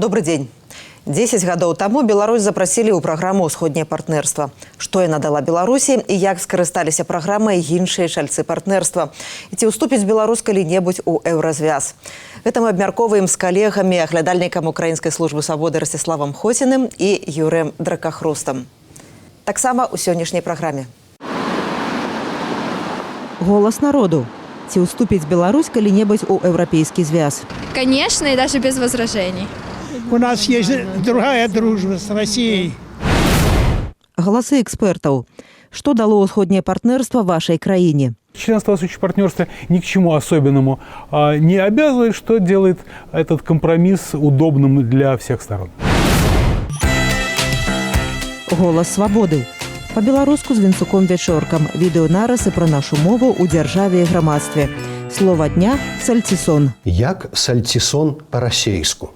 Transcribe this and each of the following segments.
Добрый день. 10 гадоў таму Беларусь запрасілі ў праграму «Усходняе партнерства». Што яна дала Беларусі і як скарысталіся праграмай іншыя чальцы партнерства? І ці ўступіць Беларусь калі-небудзь у еўразвяз? Гэта мы абмяркоўваем з калегамі, аглядальнікам Украінскай службы свабоды Ростиславом Хотиным і Юрыем Дракахрустам. Таксама ў сённяшняй праграме. Голас народу. Ці ўступіць Беларусь калі-небудзь у еўрапейскі звяз? Конечно, и даже без возражений. У нас есть другая дружба с Россией. Голосы экспертов. Что дало усходнее партнерство вашей краине? Членство в усходнем партнерстве ни к чему особенному не обязывает, что делает этот компромисс удобным для всех сторон. Голос свободы. По-беларуску з Вінцуком Вячоркам. Відеонарысы про нашу мову у дзяржаве і грамадстве. Слово дня – сальцісон. Як сальцісон па-расейску?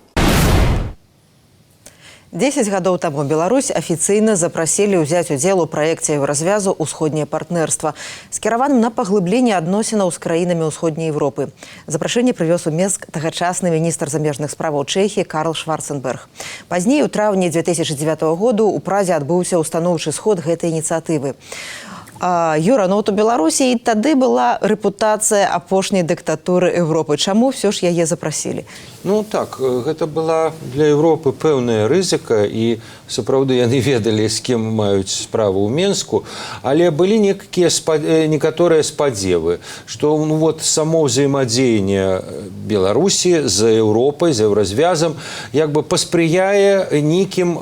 10 гадоў таму Беларусь афіцыйна запрасілі ўзяць удзел у праекце еўразвязу «Усходняе партнерства», скіраваным на паглыбленне адносінаў з краінамі ўсходняй Европы. Запрашэнне прывёз у Мінск тагачасны міністр замежных справаў Чэхіі Карл Шварценберг. Пазней, у траўні 2009 году, у Празе адбыўся устаноўчы сход гэтай ініцыятывы. Юра, ну вот у Беларусі і тады была рэпутацыя апошняй дыктатуры Европы. Чаму ўсё ж яе запрасілі? Ну так, гэта была для Европы пэўная рызыка, і сапраўды яны ведалі, з кім маюць справу ў Мінску, але былі некаторыя спадзевы, што ну, вот, само ўзаемадзеянне Беларусі з Еўропай, з еўразвязам як бы паспрыяе нейкім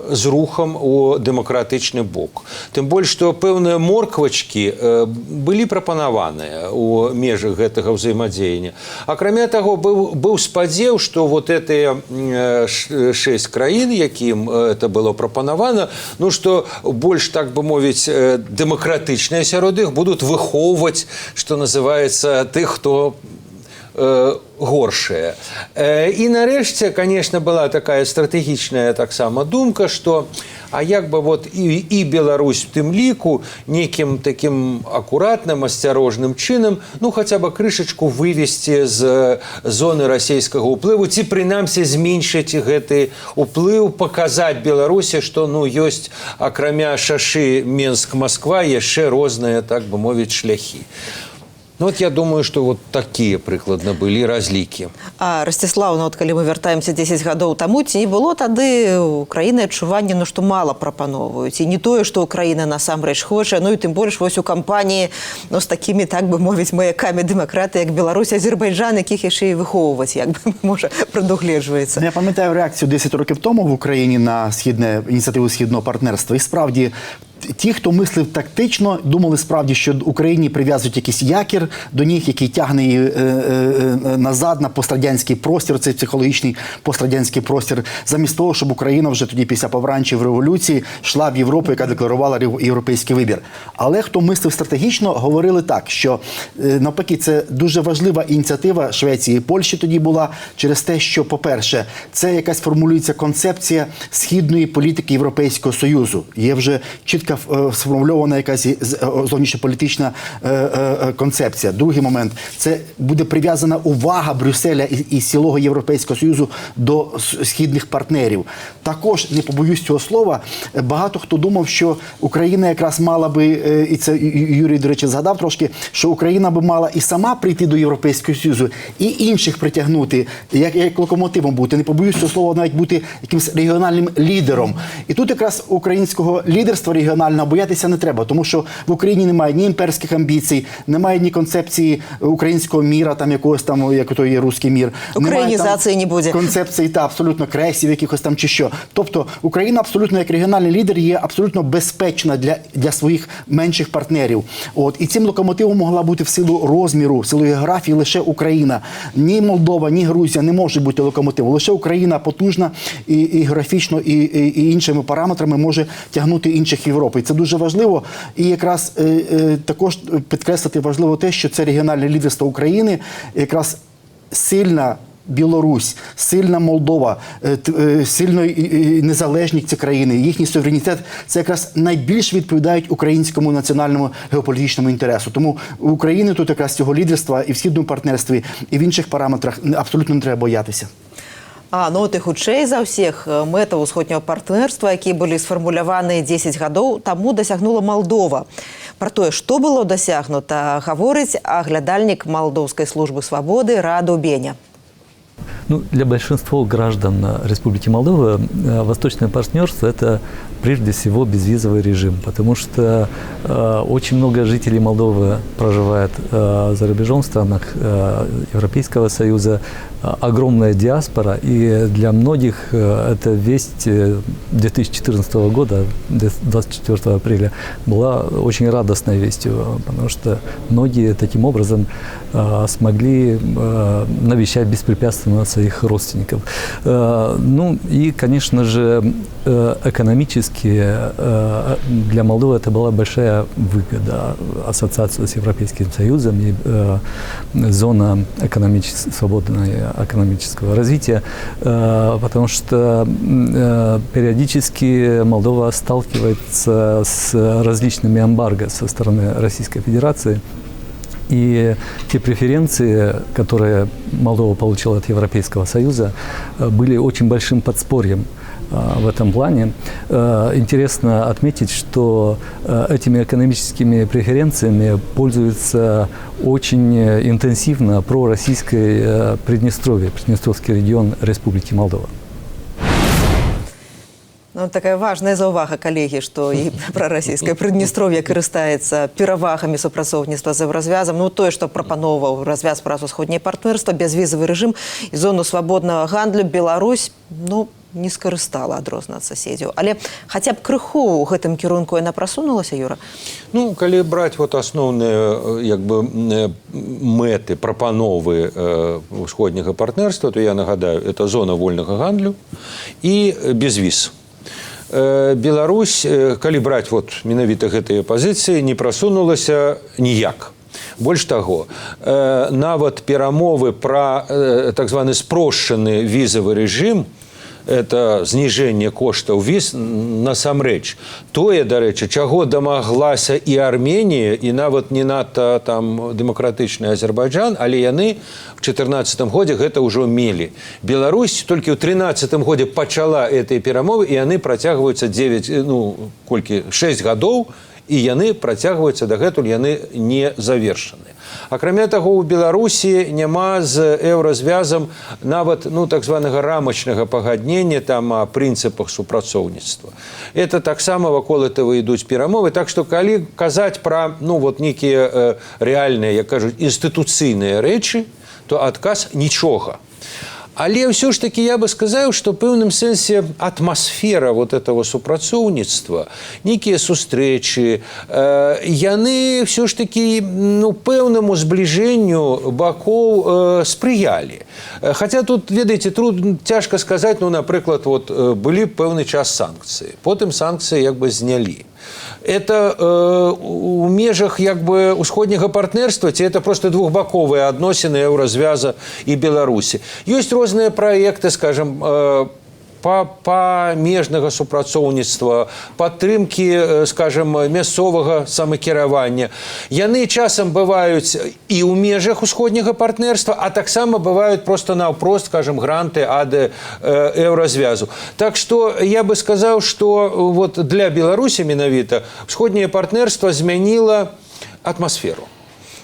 зрухам у дэмакратычны бок. Тым больш, што пэўныя морквачкі былі прапанаваныя ў межах гэтага ўзаемадзеяння. Акрамя таго, быў спадзеў, што вот гэтыя 6 краін, якім это было прапанавана, ну што больш, так бы мовіць, дэмакратычныя сярод іх будуць выхоўваць, што называецца, тых, хто горшая. І нарэшце, конечно, была такая стратэгічная таксама думка, што а як бы вот і Беларусь в тым ліку некім такім акуратным, асцярожным чынам, ну хаця бы крышачку вывесці з зоны расійскага ўплыву, ці прынамсі зменшыць гэты ўплыў, паказаць Беларусі, што ну ёсць акрамя шашы Мінск-Масква яшчэ розныя, так бы мовіць, шляхі. Ну, вот я думаю, что вот такие прыкладна былі разлікі. Ростислав, ну, вот, калі мы вяртаемся 10 гадоў таму, ці не было тады Украіны адчування, ну, што мала прапановваюць? І не тое, што Украіна насамрэч хоча, ну, і тым больш вось у кампаніі, ну, з такімі, так бы мовіць, маякамі дэмакраты, як Беларусь, Азербайджан, якіх яшчэ і выхоўваць, як бы, можа, прадугледжваецца. Я пам'ятаю реакцію 10 років тому в Україні на ініціативу Східного партнерства. І справді, ті, хто мислив тактично, думали справді, що Україні прив'язують якийсь якір до них, який тягне її назад на пострадянський простір, цей психологічний пострадянський простір, замість того, щоб Україна вже тоді після помаранчевої революції йшла в Європу, яка декларувала європейський вибір. Але хто мислив стратегічно, говорили так, що навпаки, це дуже важлива ініціатива Швеції і Польщі тоді була через те, що, по-перше, це якась формулюється концепція східної політики Європейського Союзу. Є вже чітка сформульована якась зовнішньополітична концепція. Другий момент – це буде прив'язана увага Брюсселя і цілого Європейського Союзу до східних партнерів. Також, не побоюсь цього слова, багато хто думав, що Україна якраз мала би, і це Юрій, до речі, згадав трошки, що Україна би мала і сама прийти до Європейського Союзу, і інших притягнути, як локомотивом бути. Не побоюсь цього слова, навіть бути якимось регіональним лідером. І тут якраз українського лідерства регіонального боятися не треба, тому що в Україні немає ні імперських амбіцій, немає ні концепції українського міра, там якогось там, як то є руський мір. Українізації не буде. Концепції, та, абсолютно кресів якихось там чи що. Тобто Україна абсолютно як регіональний лідер є абсолютно безпечна для своїх менших партнерів. От. І цим локомотивом могла бути в силу розміру, в силу географії лише Україна. Ні Молдова, ні Грузія не можуть бути локомотивом. Лише Україна потужна і географічно, і іншими параметрами може тягнути інших Європи. І це дуже важливо. І якраз також підкреслити важливо те, що це регіональне лідерство України, якраз сильна Білорусь, сильна Молдова, сильно незалежні ці країни, їхній суверенітет – це якраз найбільш відповідають українському національному геополітичному інтересу. Тому в Україні тут якраз цього лідерства і в східному партнерстві, і в інших параметрах абсолютно не треба боятися. Ну от і хутчэй за ўсіх мэтаў усходняго партнерства, якія былі сфармуляваныя 10 гадоў таму, дасягнула Малдова. Пра тое, што было дасягнута, гаворыць аглядальнік Малдоўскай службы свабоды Раду Беня. Для большинства граждан Республики Молдова восточное партнерство – это прежде всего безвизовый режим, потому что очень много жителей Молдовы проживает за рубежом в странах Европейского Союза, огромная диаспора, и для многих эта весть 2014 года, 24 апреля, была очень радостной вестью, потому что многие таким образом смогли навещать беспрепятственно своих родственников. И, конечно же, экономически для Молдовы это была большая выгода. Ассоциация с Европейским Союзом и зона свободного экономического развития, потому что периодически Молдова сталкивается с различными эмбарго со стороны Российской Федерации. И те преференции, которые Молдова получила от Европейского Союза, были очень большим подспорьем в этом плане. Интересно отметить, что этими экономическими преференциями пользуется очень интенсивно пророссийское Приднестровье, Приднестровский регион Республики Молдова. Такая важная заўвага, калегі, што і прарасійскае Прыднестров'е карыстаецца перавагамі супрацоўніцтва з еўразвязам. Тое, што прапаноўваў развяз праз усходняе партнерства, бязвізавы рэжым і зону свабоднага гандлю, Беларусь, не скарыстала адрознна ад суседзяў. Але хаця б крыху ў гэтым кірунку яна прасунулася, Юра? Калі браць асноўныя мэты, прапановы усходняга партнерства, то я нагадаю, это зона вольнага гандлю і безвіз. Беларусь, калі браць менавіта гэтыя пазіцыі, не прасунулася ніяк. Больш таго, нават перамовы пра так званы спрошчаны візавы рэжым, это зніжэнне коштаў віз, насамрэч. Тое, дарэчы, чаго дамаглася і Арменія, і нават не надта дэмакратычны Азербайджан, але яны в 2014 годзе гэта ўжо мелі. Беларусь толькі ў 2013 годзе пачала гэтыя перамовы, і яны працягваюцца 6 гадоў, і яны працягваюцца дагэтуль, яны не завершаны. Акрамя таго, у Беларусі няма з еўразвязам нават так званага рамачнага пагаднення о прынцыпах супрацоўніцтва. Это таксама вакол этого ідуць перамовы. Так што калі казаць пра нейкія рэальныя, як кажуць, інстытуцыйныя рэчы, то адказ нічога. Але ўсё ж таки я бы сказаў, што ў пэўным сэнсе атмасфера этого супрацоўніцтва, нейкія сустрэчы, яны ўсё ж таки пэўнаму збліжэнню бакоў спрыялі. Хаця тут, ведаеце, цяжка сказаць, напрыклад, былі пэўны час санкцыі, потым санкцыі знялі. Это у межах усходняга партнерства, ці это просто двухбаковыя адносіны еўразвяза і Беларусі. Ёсць розныя праекты, скажем, памежнага супрацоўніцтва, падтрымкі, скажем, мясцовага самакіравання. Яны часам бываюць і ў межах усходняга партнерства, а таксама бываюць просто наўпрост, скажем, гранты ад еўразвязу. Так што я бы сказаў, што для Беларусі менавіта усходняе партнерства змяніла атмасферу.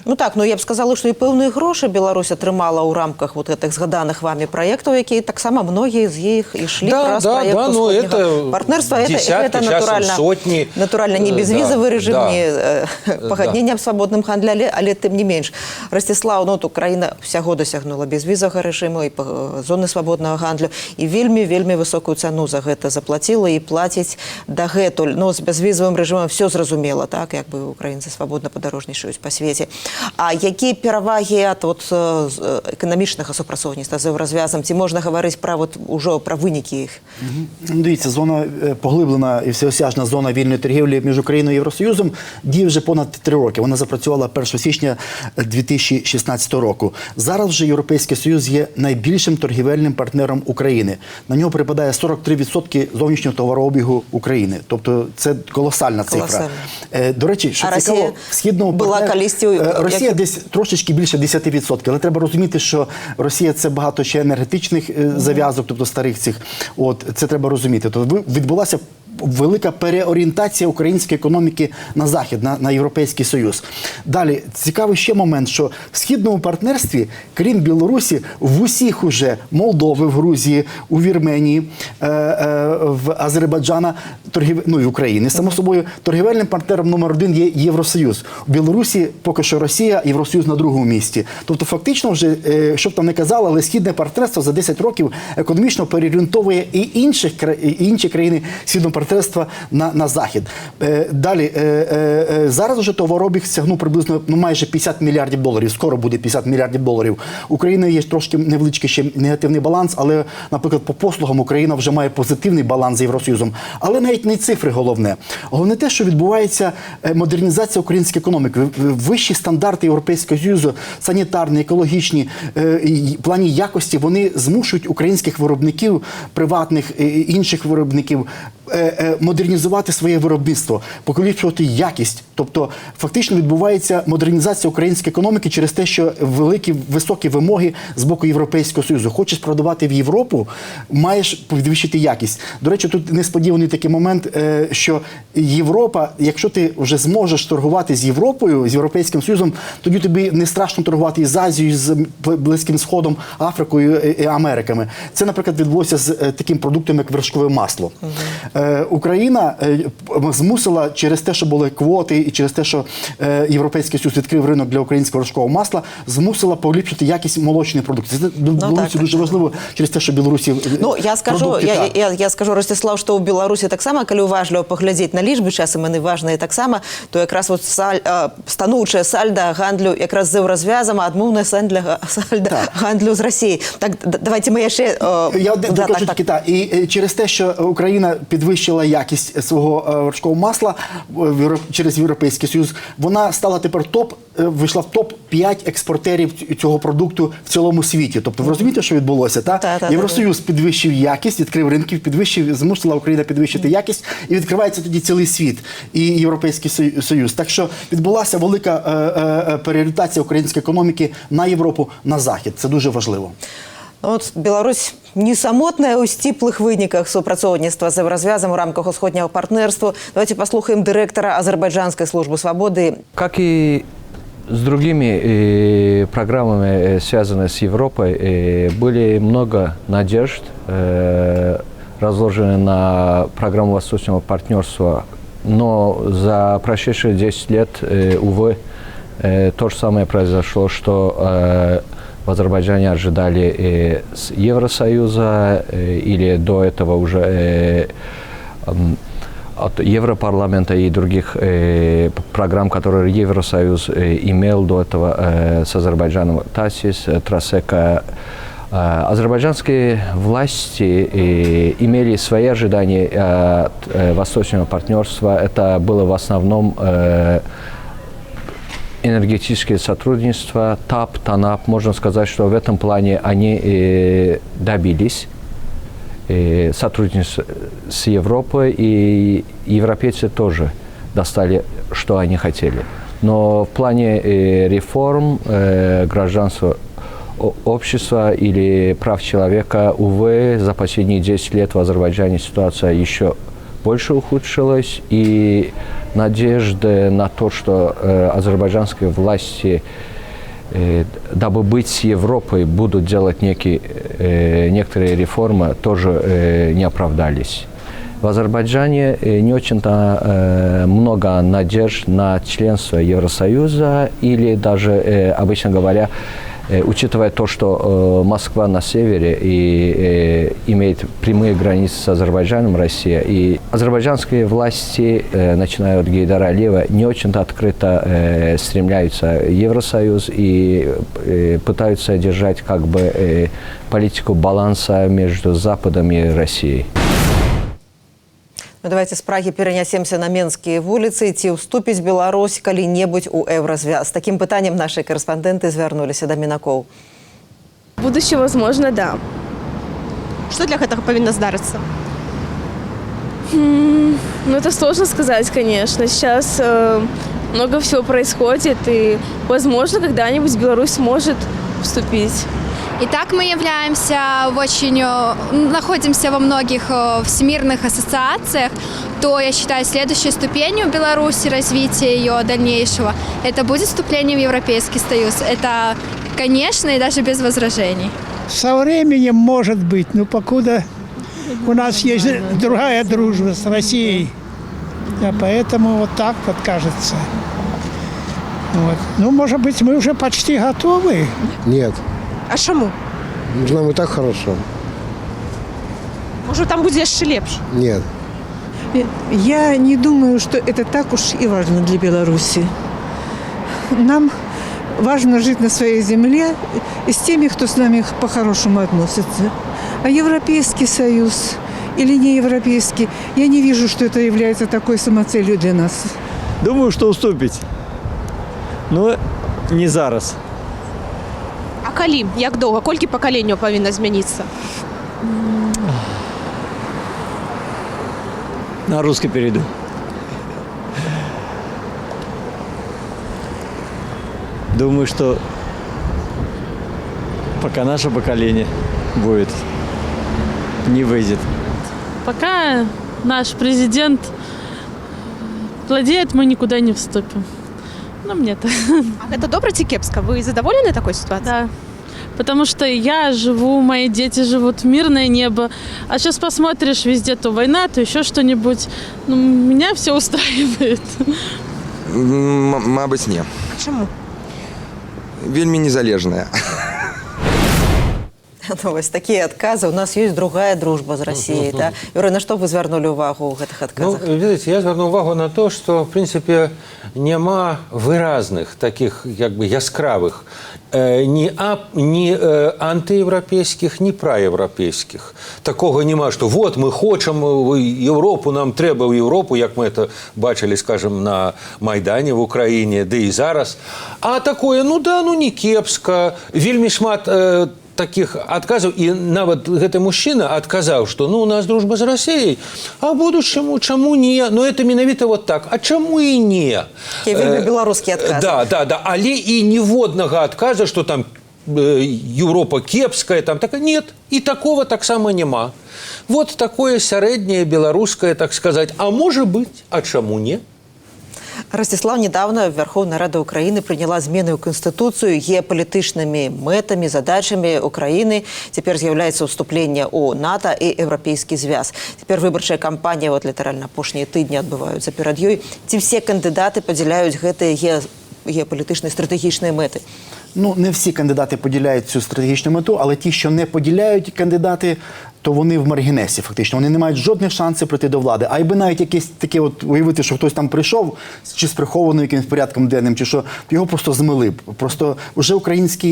Я б сказала, што і пэўныя грошы Беларусь атрымала ў рамках гэтых згаданых вамі праектаў, якія таксама многія з іх ішлі праз праект усходняга партнерства. Это натуральна не безвізавы рэжым, не пагадненне аб свабодным гандлі, але тым не менш. Расціслаў, Украіна ўсяго дасягнула безвізавага рэжыму і зоны свабоднага гандлю, і вельмі высокую цану за гэта заплаціла і плаціць дагэтуль. З безвізавым рэжымам все зразумела, так, як бы украінцы свабодна падарожнічаюць па свеце. А якія перавагі ад эканамічнага супрацоўніцтва з еўразвязам? Ці можна гаварыць ўжо пра вынікі іх? Дивіться, зона поглиблена і всеосяжна зона вільної торгівлі між Україною і Євросоюзом діє вже понад 3 роки. Вона запрацювала 1 січня 2016 року. Зараз вже Європейський Союз є найбільшим торгівельним партнером України. На нього припадає 43% зовнішнього товарообігу України. Тобто це колосальна цифра. До речі, що цікаво, в східному була колись Росія десь трошечки більше 10%. Але треба розуміти, що Росія – це багато ще енергетичних зав'язок, тобто старих цих. От, це треба розуміти. Тобто відбулася велика переорієнтація української економіки на Захід, на Європейський Союз. Далі, цікавий ще момент, що в Східному партнерстві, крім Білорусі, в усіх уже Молдови, в Грузії, у Вірменії, в Азербайджана, ну і України, само собою, торгівельним партнером номер 1 є Євросоюз. У Білорусі поки що Росія, Євросоюз на другому місці. Тобто фактично вже, що б там не казали, але Східне партнерство за 10 років економічно переорієнтовує і інші країни Східного партнерства на Захід. Далі, зараз вже товарообіг сягнув приблизно майже 50 мільярдів доларів. Скоро буде 50 мільярдів доларів. Україна є трошки невеличкий ще негативний баланс, але, наприклад, по послугам Україна вже має позитивний баланс з Євросоюзом. Але навіть не цифри головне. Головне те, що відбувається модернізація української економіки. Вищі стандарти Європейського Союзу, санітарні, екологічні, в плані якості, вони змушують українських виробників, приватних, інших виробників, модернізувати своє виробництво, покращувати якість. Тобто, фактично відбувається модернізація української економіки через те, що високі вимоги з боку Європейського Союзу. Хочеш продавати в Європу, маєш підвищити якість. До речі, тут несподіваний такий момент, що Європа, якщо ти вже зможеш торгувати з Європою, з Європейським Союзом, тоді тобі не страшно торгувати із Азією, з Близьким Сходом, Африкою і Америками. Це, наприклад, відбулося з таким продуктом, як вершкове масло. Україна змусила через те, що були квоти і через те, що Європейський Союз відкрив ринок для українського вершкового масла, змусила поліпшити якість молочної продукції. Це Білорусі дуже важливо через те, що Білорусі я скажу, Ростислав, що у Білорусі так само, коли уважливо поглядіти на лічби, часом вони важні так само, то якраз от стануче сальдо гандлю якраз з Єврозв'язом, а адмовне сальдо гандлю з Росією. Так, давайте ми ще... І через те, що Україна підвищила якість свого вершкового масла через Європейський Союз, вона стала тепер вийшла в топ-5 експортерів цього продукту в цілому світі. Тобто, ви розумієте, що відбулося? Євросоюз підвищив якість, відкрив ринки, змусила Україна підвищити якість, і відкривається тоді цілий світ і Європейський Союз. Так що відбулася велика переорієнтація української економіки на Європу, на Захід. Це дуже важливо. От Беларусь не самотная у сціплых выніках супрацоўніцтва з Єврозв'язом у рамках усходнього партнерства. Давайте послухаем директора Азербайджанской службы свободы. Как и с другими программами, связанными с Европой, были много надежд, разложены на программу Восточного партнерства, но за прошедшие 10 лет, увы, то же самое произошло, что в Азербайджане ожидали с Евросоюза или до этого уже от Европарламента и других программ, которые Евросоюз имел до этого с Азербайджаном, ТАСИС, Трасека. Азербайджанские власти имели свои ожидания от Восточного партнерства. Это было в основном энергетическое сотрудничество, ТАП, ТАНАП. Можно сказать, что в этом плане они добились сотрудничества с Европой, и европейцы тоже достали, что они хотели. Но в плане реформ гражданства общества или прав человека, увы, за последние 10 лет в Азербайджане ситуация еще больше ухудшилась, и надежды на то, что азербайджанские власти, дабы быть с Европой, будут делать некоторые реформы, тоже не оправдались. В Азербайджане не очень-то много надежд на членство Евросоюза или даже, обычно говоря, учитывая то, что Москва на севере и имеет прямые границы с Азербайджаном, Россия, и азербайджанские власти, начиная от Гейдара Алиева, не очень-то открыто стремляются в Евросоюз и пытаются держать как бы политику баланса между Западом и Россией. Ну, давайте з Праги перенесемся на Менскія вулицы. Ці уступіць Беларусь калі-небудзь у Еврозв'яз? З таким питанням наші кореспонденти звернулися до Мінакоў. В будущем, возможно, да. Что для гэтага павінна здарыцца? Ну, это сложно сказать, конечно. Сейчас много всего происходит, и, возможно, когда-нибудь Беларусь сможет вступить. Итак, мы находимся во многих всемирных ассоциациях, то, я считаю, следующей ступенью Беларуси, развития ее дальнейшего, это будет вступление в Европейский Союз. Это, конечно, и даже без возражений. Со временем может быть, но покуда у нас есть другая дружба с Россией. А поэтому вот так вот кажется. Вот. Ну, может быть, мы уже почти готовы. Нет, А чому? нам и так хорошо. Може, там буде ще лепше? Нет. Я не думаю, что это так уж и важно для Беларуси. Нам важно жить на своей земле и с теми, кто с нами по-хорошему относится. А Европейский Союз или не Европейский, я не вижу, что это является такой самоцелью для нас. Думаю, що уступить. Ну, не зараз. А коли? Як довго? Колькі покоління повинно змінитися? На русский перейду. Думаю, что пока наше поколение будет, не выйдет. Пока наш президент владеет, мы никуда не вступим. Ну, мне-то. А це добре чи кепсько? Ви задоволені такою ситуацією? Да. Потому что я живу, мои дети живут в мирное небо. А сейчас посмотришь, везде то война, то еще что-нибудь. Ну, меня все устраивает. Мабуть, ні. А чому? Вельмі незалежная. Ну, вось такія адказы. У нас ёсць другая дружба з Расіяй. Да? Юрый, на што вы звярнулі ўвагу ў гэтых адказах? Ну, видите, я звярнуў увагу на то, што, в прынцыпе, няма выразных, таких, як бы, яскравых ні антыеўрапейскіх, ні праеўрапейскіх. Такога няма, што вот мы хочам Еўропу, нам трэба ў Еўропу, як мы это бачылі, скажем, на Майдане в Украіне, ды і зараз. А такое, ну да, ну не кепска, вельмі шмат таких адказаў, і нават гэты мужчына адказаў, што ну у нас дружба з Расіяй, а будучаму чаму не? Ну это менавіта вот так. А чаму і не? Вельмі беларускі адказ. Да. Але і ніводнага адказа, што там Европа кепская, там такая, нет, і такого таксама няма. Вот такое сярэдняе беларускае, так сказать, а можа быць, а чаму не? Ростислав, недавно Верховная Рада Украины приняла змены ў Конституцию геополитичными мэтами, задачами Украины. Теперь з'является уступление у НАТО и Европейский звяз. Теперь выборчая кампания, вот литерально апошнія тыдні адбываюцца перад ёй. Ці все кандидаты подзяляюць гэтыя геополітичні стратегічні мети? Ну, не всі кандидати поділяють цю стратегічну мету, але ті, що не поділяють кандидати, то вони в маргінесі фактично. Вони не мають жодних шансів прийти до влади. А якби навіть якесь таке от уявити, що хтось там прийшов, чи з прихованим якимось порядком денним, чи що, його просто змили б. Просто вже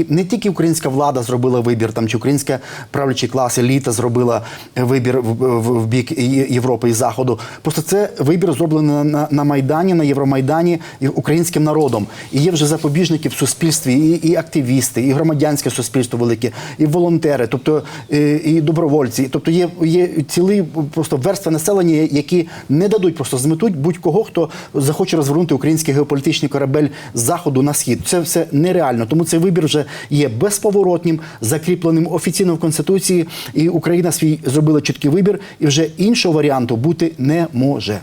не тільки українська влада зробила вибір, там, чи українська правлячий клас, еліта зробила вибір в бік Європи і Заходу. Просто це вибір зроблений на Майдані, на Євромайдані українським народом. І є вже запобіжники в суспільстві, і активісти, і громадянське суспільство велике, і волонтери, тобто і добровольці. Тобто є цілі просто верства населення, які не дадуть, просто зметуть будь-кого, хто захоче розвернути український геополітичний корабель з заходу на схід. Це все нереально. Тому цей вибір вже є безповоротнім, закріпленим офіційно в Конституції, і Україна свій зробила чіткий вибір, і вже іншого варіанту бути не може.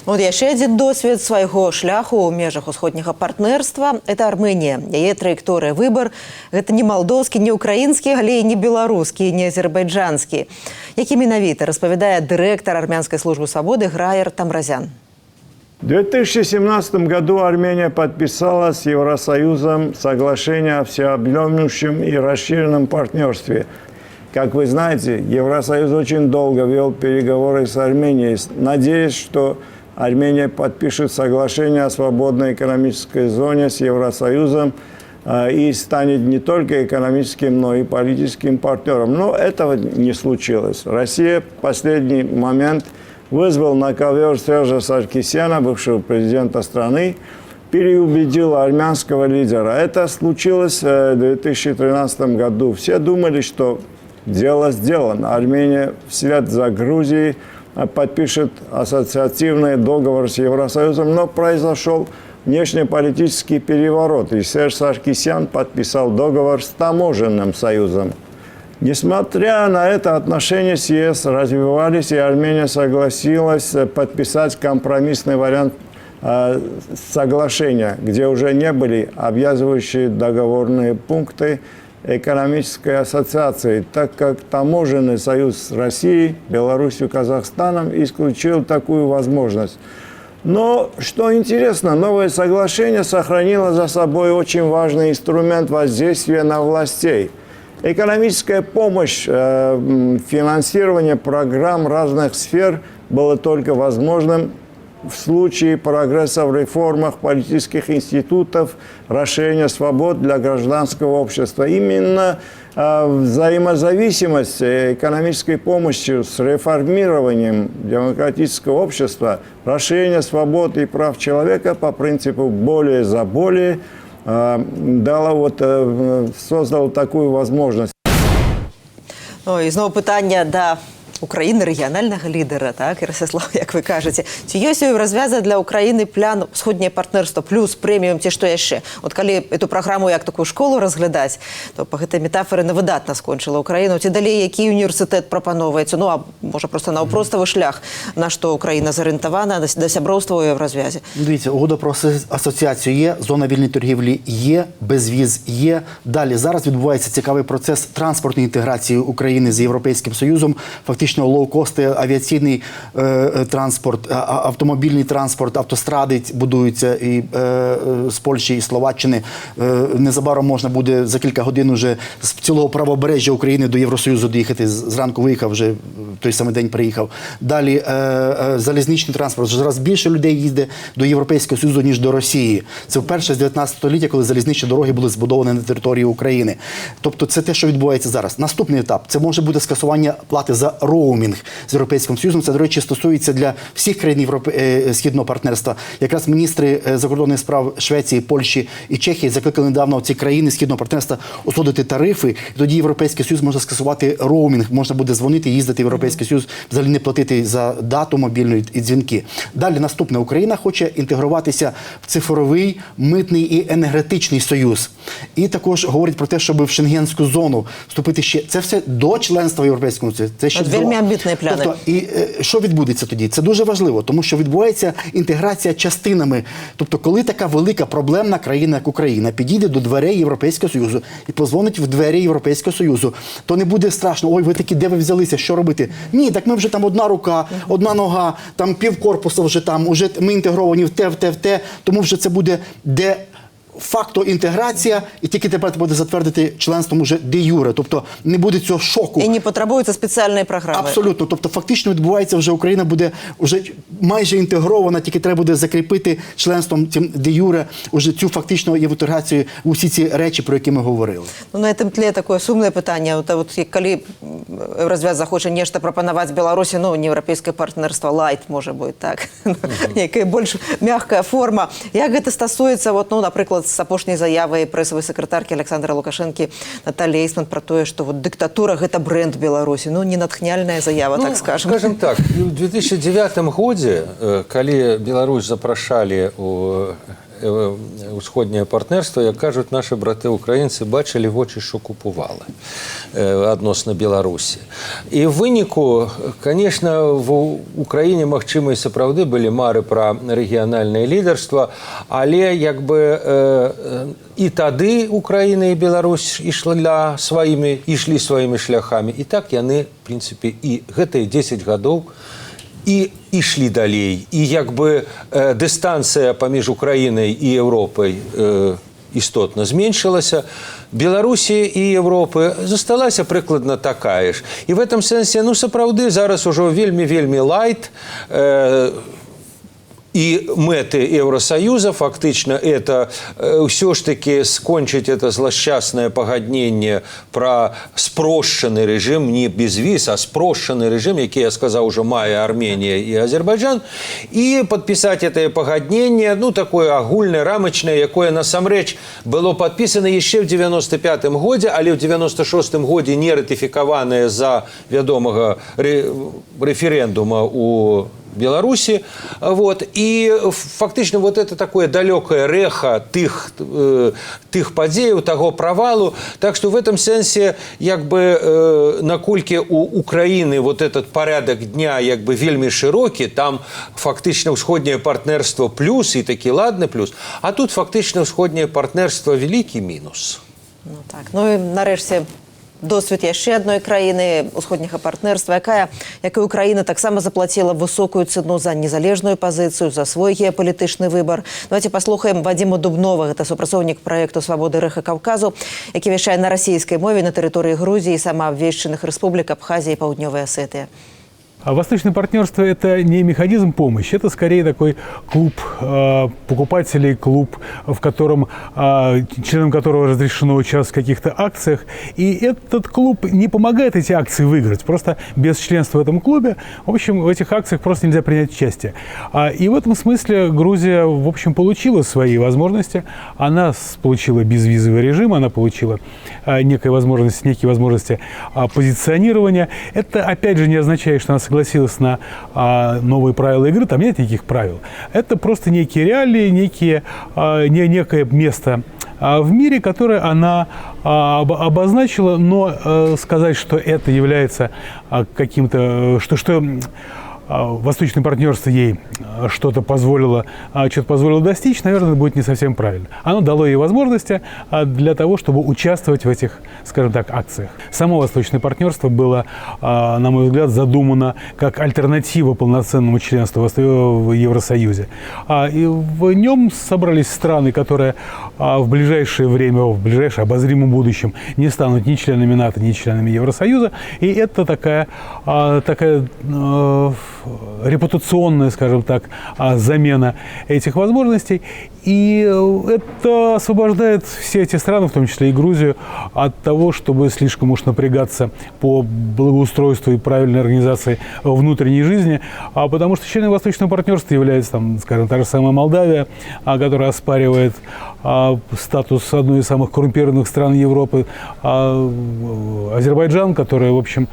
Вот яшчэ адзін досвед свайго шляху ў межах усходняга партнерства – это Армэнія. Яе траекторыя выбар – гэта не малдоўскі, не украінскі, але і не беларускі, не азербайджанскі. Які менавіта, распавядае дырэктар армянскай службы свабоды Граер Тамразян. В 2017 году Армения подписала с Евросоюзом соглашение о всеобъемлющем и расширенном партнерстве. Как вы знаете, Евросоюз очень долго вел переговоры с Арменией, надеясь, что Армения подпишет соглашение о свободной экономической зоне с Евросоюзом и станет не только экономическим, но и политическим партнером. Но этого не случилось. Россия в последний момент вызвал на ковер Сержа Саркисяна, бывшего президента страны, переубедила армянского лидера. Это случилось в 2013 году. Все думали, что дело сделано. Армения вслед за Грузией подпишет ассоциативный договор с Евросоюзом, но произошел внешнеполитический переворот, и Серж Саркисян подписал договор с таможенным союзом. Несмотря на это, отношения с ЕС развивались, и Армения согласилась подписать компромиссный вариант соглашения, где уже не были обязывающие договорные пункты экономической ассоциации, так как таможенный союз с Россией, Беларусью, Казахстаном исключил такую возможность. Но, что интересно, новое соглашение сохранило за собой очень важный инструмент воздействия на властей. Экономическая помощь, финансирование программ разных сфер было только возможным в случае прогресса в реформах политических институтов, расширения свобод для гражданского общества. Именно взаимозависимость экономической помощи с реформированием демократического общества, расширение свобод и прав человека по принципу «более за более» создало такую возможность. Ну, і знову питання до України, регіонального лідера, так, Ростислав, як ви кажете. Ці ёсць у Еўразвяза для України план «Усходняе партнерство» плюс прэміум ці што яшчэ? От калі эту праграму як такую школу разглядаць, то па гэтай метафоры на выдатна скончыла Украіну. Ці далей які універсітэт прапановваецца? Ну, а можа просто наўпроставы шлях, на што Україна зарыентавана, да сяброўства ў Еўразвязе? Дивіться, угода про асоціацію є, зона вільної торгівлі є, безвіз є. Далі зараз відбувається цікавий процес транспортної інтеграції України з Європейським Союзом. Фактично лоукости, авіаційний транспорт, автомобільний транспорт, автостради будуються і з Польщі, і Словаччини. Незабаром можна буде за кілька годин вже з цілого правобережжя України до Євросоюзу доїхати. Зранку виїхав, вже той самий день приїхав. Далі залізничний транспорт. Зараз більше людей їздить до Європейського Союзу, ніж до Росії. Це вперше з 19 століття, коли залізничні дороги були збудовані на території України. Тобто це те, що відбувається зараз. Наступний етап – це може бути скасування плати за роумінг з Європейським Союзом. Це, до речі, стосується для всіх країн Східного партнерства. Якраз міністри закордонних справ Швеції, Польщі і Чехії закликали недавно ці країни Східного партнерства узгодити тарифи. І тоді Європейський Союз може скасувати роумінг. Можна буде дзвонити, їздити в Європейський Союз, взагалі не платити за дату мобільну і дзвінки. Далі наступне. Україна хоче інтегруватися в цифровий, митний і енергетичний союз. І також говорить про те, щоб в Шенгенську зону вступити ще. Це все до членства в Європейському Союзі. Це ще вельми амбітні плани. Тобто, і що відбудеться тоді? Це дуже важливо, тому що відбувається інтеграція частинами. Тобто, коли така велика проблемна країна, як Україна, підійде до дверей Європейського Союзу і позвонить в двері Європейського Союзу, то не буде страшно, ой, ви такі, де ви взялися, що робити? Ні, так ми вже там одна рука, одна нога, там півкорпусу вже там, уже ми інтегровані в те, тому вже це буде де факто інтеграція, і тільки тепер буде затвердити членством уже де юре. Тобто не буде цього шоку. І не потребуються спеціальні програми. Абсолютно. Тобто фактично відбувається вже Україна буде вже майже інтегрована, тільки треба буде закріпити членством цим де юре уже цю фактичну інтеграцію в усі ці речі, про які ми говорили. Ну, на цьому тлі таке сумне питання. От коли Еўразвяз захоче нешта прапанаваць Беларусі, ну, не європейське партнерство, лайт, може бути, так, якая більш м'яка форма. Як гэта стосується, от, ну, наприклад, з апошняй заявай прэсавай сакратаркі Александра Лукашэнкі Натальи Эйсман про то, что вот диктатура – это бренд Беларуси. Ну, не натхняльная заява, так скажем. Скажем так, в 2009 году, когда Беларусь запрашали у усходняе партнерство, як кажуть наші брати-українці, бачили в очі, що купували адносна Беларусі. І в выніку, конечно, в Україні, магчыма, і сапраўды былі мары пра рэгіянальнае лідарства, але як бы і тады Украіна і Беларусь ішлі сваімі шляхамі. І так яны, в прынцыпе, і гэтыя 10 гадоў і ішлі далей. І як бы дыстанцыя паміж Украінай і Еўропай істотна зменшылася, Беларусі і Європи засталася прикладна такая ж. І в этом сенсі, ну, сапраўды, зараз ужо вельмі лайт, и мэты Евросоюза фактично это все ж таки скончить это злосчастное погоднение про спрощенный режим, не без виз, а спрощенный режим, який я сказал уже мае Армения и Азербайджан, и подписать это погоднение, ну, такое агульное, рамочное, якое насамрэч было подписано еще в 95-м году, але в 96-м году не ратификованное за вядомого референдума у Беларуси. Вот. И фактично вот это такое далекое рэха тых падзеяў, таго правалу. Так что в этом сенсе, як бы, наколькі у Украины вот этот порядок дня, як бы, вельмі широкі, там фактично ўсходняе партнерство плюс и таки ладно плюс, а тут фактично ўсходняе партнерство великий минус. Ну так. Ну і нарэшце досвід яшчэ адной краіны усходняга партнерства, якая, як і Украіна, таксама заплатила высокую цену за незалежную пазіцыю, за свой геапалітычны выбар. Давайте паслухаем Вадзіма Дубнова, гэта супрацоўнік праекту «Свабоды Рэха Каўказу», які вяшчае на расійскай мове на тэрыторыі Грузіі, самаабвешчаных рэспублік Абхазія и Паўднёвая Асетыя. А восточное партнерство – это не механизм помощи, это скорее такой клуб покупателей, клуб, в котором, членам которого разрешено участвовать в каких-то акциях. И этот клуб не помогает эти акции выиграть. Просто без членства в этом клубе, в общем, в этих акциях просто нельзя принять участие. И в этом смысле Грузия, в общем, получила свои возможности. Она получила безвизовый режим, она получила некие возможности позиционирования. Это, опять же, не означает, что она согласилась на новые правила игры, там нет никаких правил. Это просто некие реалии, некое место в мире, которое она обозначила, но сказать, что это является каким-то, что восточное партнерство ей что-то позволило достичь, наверное, будет не совсем правильно. Оно дало ей возможности для того, чтобы участвовать в этих, скажем так, акциях. Само восточное партнерство было, на мой взгляд, задумано как альтернатива полноценному членству в Евросоюзе. И в нем собрались страны, которые в ближайшее время, в ближайшем обозримом будущем не станут ни членами НАТО, ни членами Евросоюза. И это такая репутационная, скажем так, замена этих возможностей. И это освобождает все эти страны, в том числе и Грузию, от того, чтобы слишком уж напрягаться по благоустройству и правильной организации внутренней жизни, потому что членами Восточного партнерства является, там, скажем, та же самая Молдавия, которая оспаривает статус одной из самых коррумпированных стран Европы, Азербайджан, который, в общем,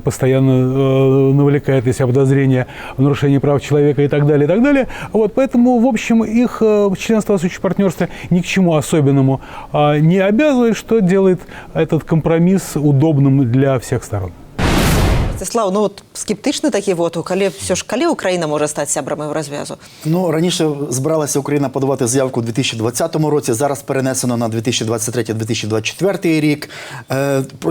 постоянно навлекает на себя подозрения в нарушении прав человека и так далее, и так далее. Вот, поэтому, в общем, их членство в Восточном партнерстве ни к чему особенному не обязывает, что делает этот компромисс удобным для всех сторон. Ростислав, ну от скептичний такий воту, коли Україна може стати сябром Єврозв'язу? Ну, раніше збиралася Україна подавати заявку у 2020 році, зараз перенесено на 2023-2024 рік.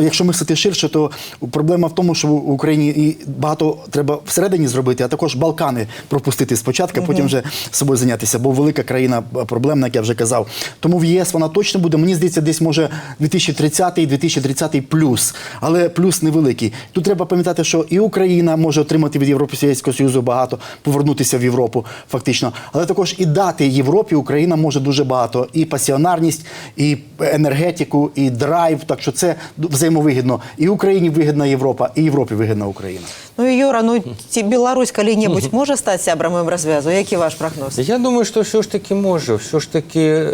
Якщо мислити ширше, то проблема в тому, що в Україні і багато треба всередині зробити, а також Балкани пропустити спочатку, а потім вже собою зайнятися, бо велика країна проблемна, як я вже казав. Тому в ЄС вона точно буде, мені здається, десь може 2030-2030 плюс, але плюс невеликий. Тут треба пам'ятати, що і Україна може отримати від Європейського Союзу багато, повернутися в Європу фактично, але також і дати Європі Україна може дуже багато. І пасіонарність, і енергетику, і драйв, так що це взаємовигідно. І Україні вигідна Європа, і Європі вигідна Україна. Ну і Юра, ну Білорусь коли-небудь може стати сябром Єврозв'язу? Який ваш прогноз? Я думаю, що все ж таки може, все ж таки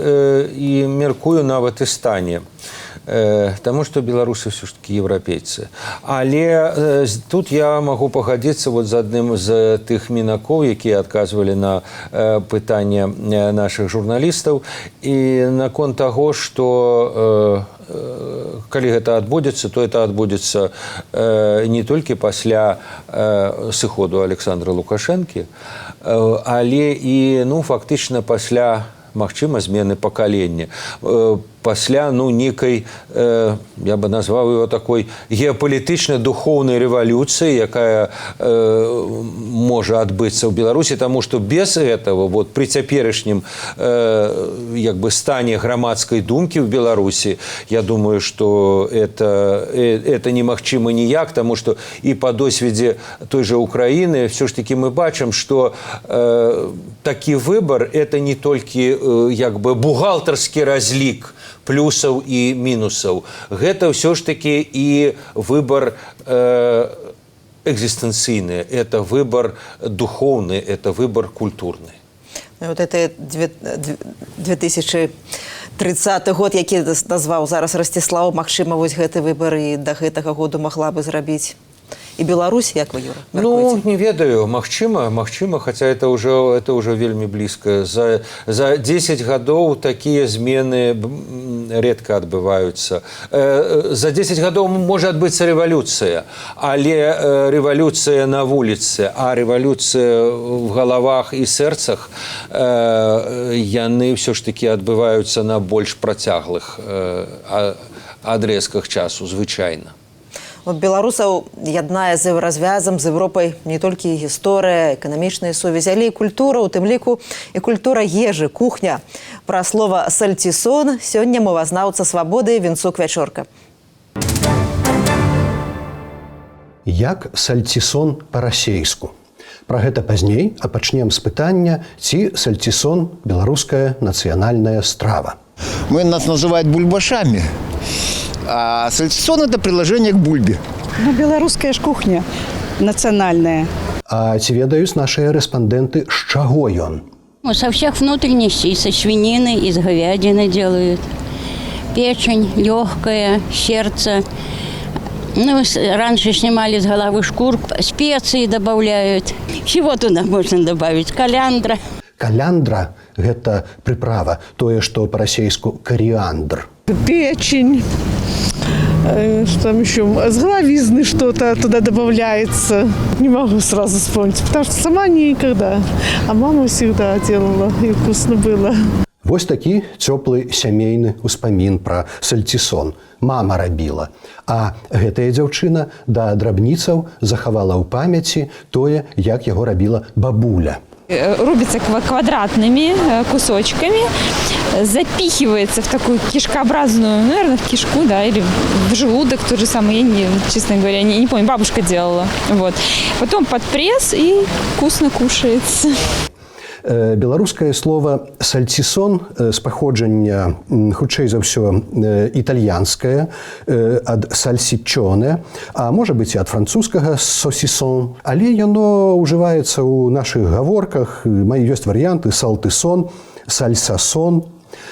і міркую навіть і стане. Тому що білоруси все ж таки європейці. Але тут я можу погодитися вот з одним з тих мінаков, які відказували на питання наших журналістів, і наконт того, що калі гэта адбудзецца, то это адбудзецца не толькі пасля сыходу Александра Лукашэнкі, але і, ну, фактычна пасля, магчыма, змены пакалення, пасля, ну, некай, я бы назваў его такой геапалітычна-духоўнай рэвалюцыі, якая можа адбыцца ў Беларусі, таму што без этого, вот, при цяперашнім як бы стане грамадскай думкі ў Беларусі, я думаю, што это немагчыма ніяк, таму што і па досведзе той жа Украіны все ж таки мы бачым, што такі выбар это не толькі як бы бухгалтарскі разлік плюсаў і мінусаў. Гэта ўсё ж такі і выбар экзістэнцыйны, это выбар духоўны, это выбар культурны. Вот это 2030 год, які назваў зараз Ростислав, магчыма, вось гэты выбар і да гэтага году магла бы зрабіць і Беларусь, як вы, Юра? Ну, не ведаю, магчыма, хаця это ўжо вельмі блізка. За 10 гадоў такія змены редка адбываюцца. За 10 гадоў можа адбыцца рэвалюцыя, але рэвалюцыя на вуліцы, а рэвалюцыя в галавах і сэрцах, яны ўсё ж такі адбываюцца на больш працяглых адрэзках часу, звычайна. Беларусаў яднае з еўразвязам, з Европай не толькі гісторыя, эканамічныя сувязі, але і культура, у тым ліку і культура ежы, кухня. Пра слова «сальцісон» сёння мовазнаўца «Свабоды» Вінцук Вячорка. Як сальцісон па-расейску? Пра гэта пазней, а пачнем з пытання, ці сальцісон – беларуская нацыянальная страва. Нас называют бульбашами. А сальцісон – это приложение к бульбе. Ну, беларуская ж кухня национальная. А ці ведаюць нашыя рэспандэнты, з чаго ён? Со всех внутренностей, со свинины, из говядины делают. Печень легкая, сердце. Ну, раньше снимали с головы шкур, специи добавляют. Всего туда можно добавить. Календра. Календра – гэта прыправа, тое, што па-расейску коріандр. Печень. Что там еще? С головизны что-то туда добавляется. Не могу сразу вспомнить, потому что сама никогда. А мама всегда делала, и вкусно было. Вось такі цёплы сямейны ўспамін пра сальцісон. Мама рабіла. А гэтая дзяўчына да драбніцаў захавала ў памяці тое, як яго рабіла бабуля. Рубится квадратными кусочками, запихивается в такую кишкообразную, наверное, в кишку, да, или в желудок, тот же самый, я, честно говоря, не помню, бабушка делала. Вот. Потом под пресс и вкусно кушается. Беларускае слово «сальцісон» з паходжання, хутчэй за ўсё, італьянскае, ад «сальсічоне», а можа быць і ад французскага «сосісон». Але яно ўжываецца ў нашых гаворках, ёсць варыянты «салтысон», «сальсасон».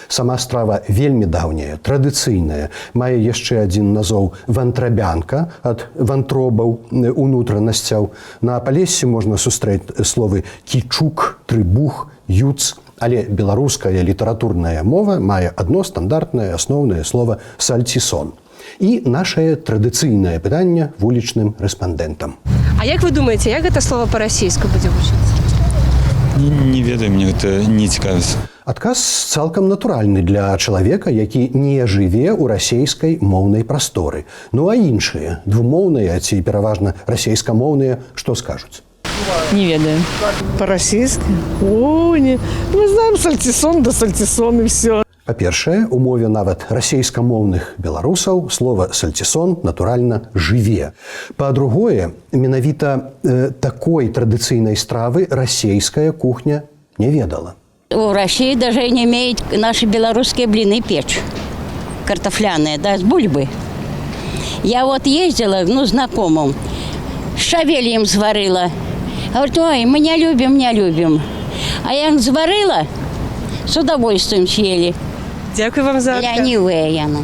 Сама страва вельмі даўняя, традыцыйная, мае яшчэ адзін назоў вантрабянка ад вантробаў, унутранасцяў. На Палессі можна сустрэць словы кічук, трыбух, юц, але беларуская літаратурная мова мае адно стандартнае асноўнае слово сальцісон. І нашае традыцыйнае пытанне вулічным рэспандэнтам. А як вы думаеце, як гэта слово па-расейску будзе вучыцца? Не ведаю, мне гэта не цікавіць. Адказ цалкам натуральны для чалавека, які не жыве ў расейскай моўнай прасторы. Ну а іншыя, двумоўныя ці пераважна расейскамоўныя, што скажуць? Не ведаю. По-российски? О, не. Мы знаем сальцісон да сальцісон, и все. Па-першае, у мове нават расейскамоўных беларусаў слова «сальцісон» натуральна жыве. Па-другое, менавіта такой традыцыйнай стравы расейская кухня не ведала. В России даже не имеют наши белорусские блины печь. Картофляные, да, с бульбы. Я вот ездила, знакомым, с шавельем сварила. Говорит, ой, мы не любим. А я сварила, с удовольствием съели. Дякую вам за адказ. Лянівая яна.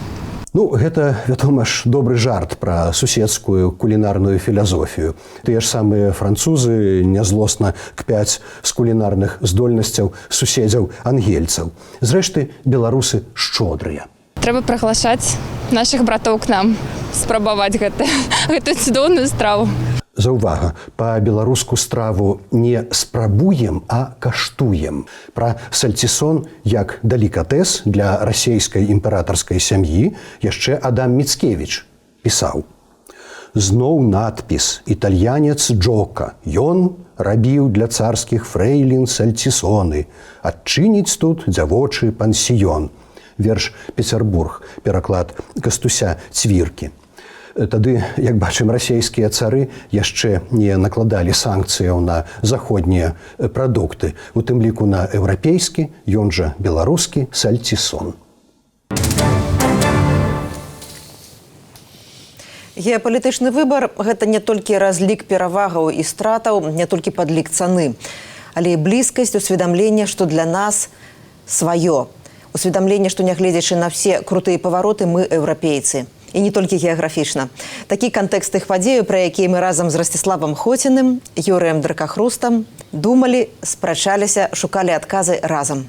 Ну, гэта, вядома ж, добры жарт пра суседскую кулінарную філазофію. Тыя ж самыя французы нязлосна кпяць з кулінарных здольнасцяў суседзяў ангельцаў. Зрэшты, беларусы шчодрыя. Трэба прыглашаць нашых братоў к нам, спрабаваць гэтую цудоўную страву. Заўвага, па-беларуску страву не спрабуем, а каштуем. Пра сальцісон як далікатэс для расейскай імператарскай сям'і яшчэ Адам Міцкевіч пісаў. Зноў надпіс «Італьянец Джока». Ён рабіў для царскіх фрэйлін сальцісоны. Адчыніць тут дзявочы пансіён. Верш «Петербург», пераклад Кастуся Цвіркі. Тады, як бачым, расейскія цары яшчэ не накладалі санкцыяў на заходнія прадукты, у тым ліку на еўрапейскі, ён жа беларускі сальцісон. Геапалітычны выбар – гэта не толькі разлік перавагаў і стратаў, не толькі падлік цаны, але і блізкасць, усведамлення, што для нас сваё. Усведамлення, што нягледзячы на все крутыя павароты, мы еўрапейцы. І не толькі геаграфічна. Такі кантэкст тых падзеяў, пра якія мы разам з Расціславам Хоціным, Юрыем Дракахрустам думалі, спрачаліся, шукалі адказы разам.